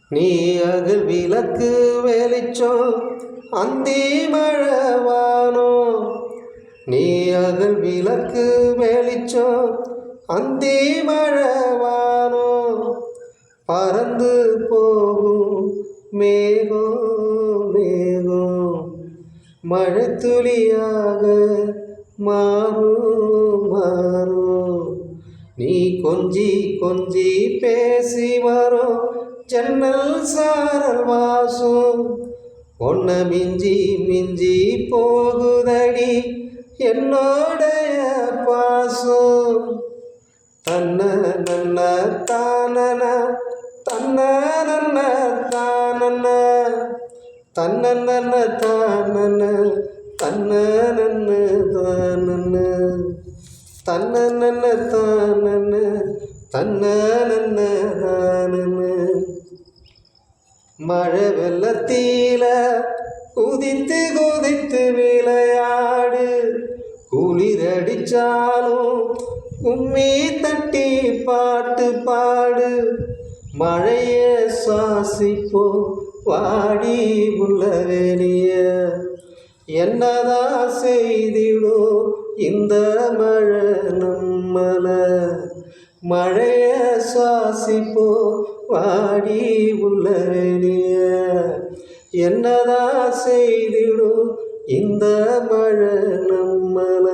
நீ அகல் விளக்கு வெளிச்சம் அந்தி மழவானோ. நீ அகல் விளக்கு வெளிச்சம் அந்தி மழவானோ. பறந்து போகும் மேகம் மேகம் மழை துளியாக மாறும் மாறும். நீ கொஞ்சி கொஞ்சி பேசி வரும் ஜன்னல் சாரல் வாசம். ஒன்ன மிஞ்சி மிஞ்சி போகுதடி என்னோடைய பாசம். தன்ன நன்ன தானன தன்ன நன்ன தானன தன்ன நன்ன தானன தன்ன நன்ன தானன தன்ன நன்ன தானன தன்ன நன்ன தானன. மழை வெள்ளத்தீல குதித்து குதித்து விளையாடு. குளிரடிச்சாலும் கும்மி தட்டி பாட்டு பாடு. மழைய சுவாசிப்போ வாடி உள்ள வெளிய. என்னதான் செய்திடும் இந்த மழை நம்மள. மழைய சுவாசிப்போ வாடி உள்ள வெளிய. என்னதான் செய்திடும் இந்த மழை நம்மள.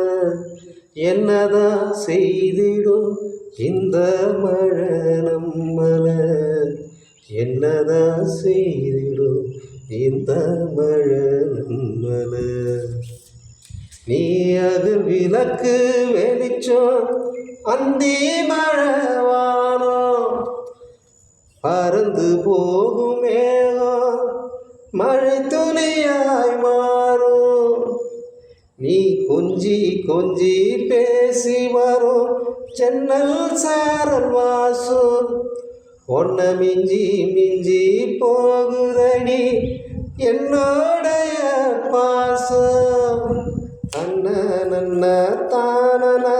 என்னதான் செய்திடும் இந்த மழை நம்மள. என்னதான் செய்திடும் இந்த மழை நம்மள. நீ அது விளக்கு வெளிச்சம் அந்தி மழவானோ. பறந்து போகும் மேகம் மழை துளியாய் மாறும். நீ கொஞ்சி கொஞ்சி பேசி வரும் ஜன்னல் சாரல் வாசம். ஒன்ன மிஞ்சி மிஞ்சி போகுதடி என்னோடைய பாசம். தன்ன நன்ன தானன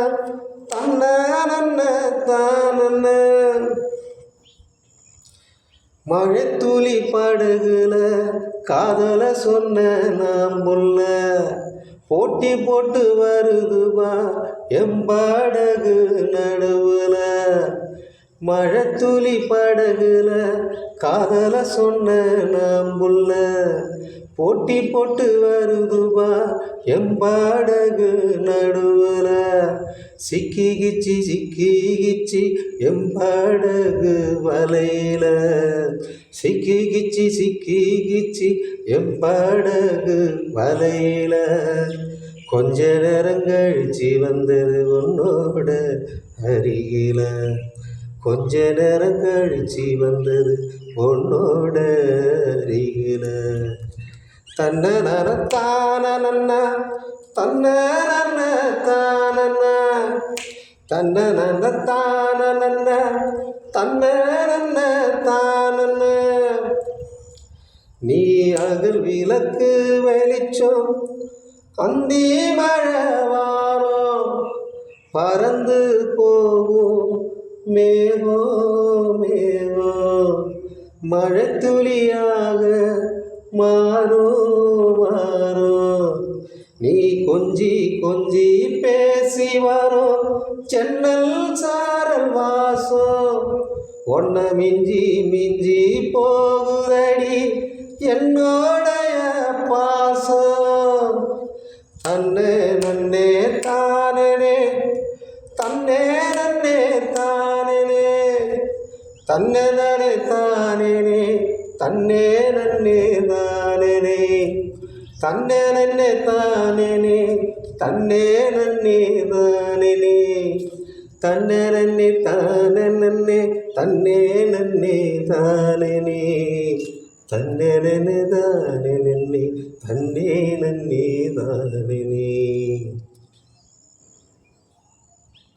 தன்ன நன்ன தானன. மழை துளி படகுல காதல சொன்ன நாம் புள்ள. போட்டி போட்டு வருதுவா எம்படகு நடுவுல. மழை துளி படகுல காதல சொன்ன நாம் புள்ள. போட்டி போட்டு வருதுவா எம்படகு நடுவுல. சிக்கிகிச்சி எம்படகு வலையில. சிக்கிகிச்சி எம்படகு வலையில. கொஞ்ச நேரம் கழிச்சு வந்தது உன்னோட அருகில. கொஞ்ச நேரம் கழிச்சு வந்தது உன்னோட அருகில. தன்ன நன தானன தன்ன நன்ன தானன தன்ன நன்ன தானன தன்ன நன்ன தானன. நீ அகல் விளக்கு வெளிச்சம் அந்தி மழவானோ. பறந்து போகும் மேகோ மேகோ மழை துளியாக மாறோ மாறோ. நீ கொஞ்சி கொஞ்சி பேசி வரும் ஜன்னல் சாரல் வாசம். ஒன்ன மிஞ்சி மிஞ்சி போகுதடி என்னோடைய பாசம். தன்னே நன்னே தானே தன்னே நன்னே தானே தன்னே நன்னே தானே தன்னே நன்னே தானே தன்னே நன்னே தானே தன்னே நன்னே தானே தன்னே நன்னே தானே தன்னே நன்னே தானே தன்னே நன்னே தானே தன்னே நன்னே தானே.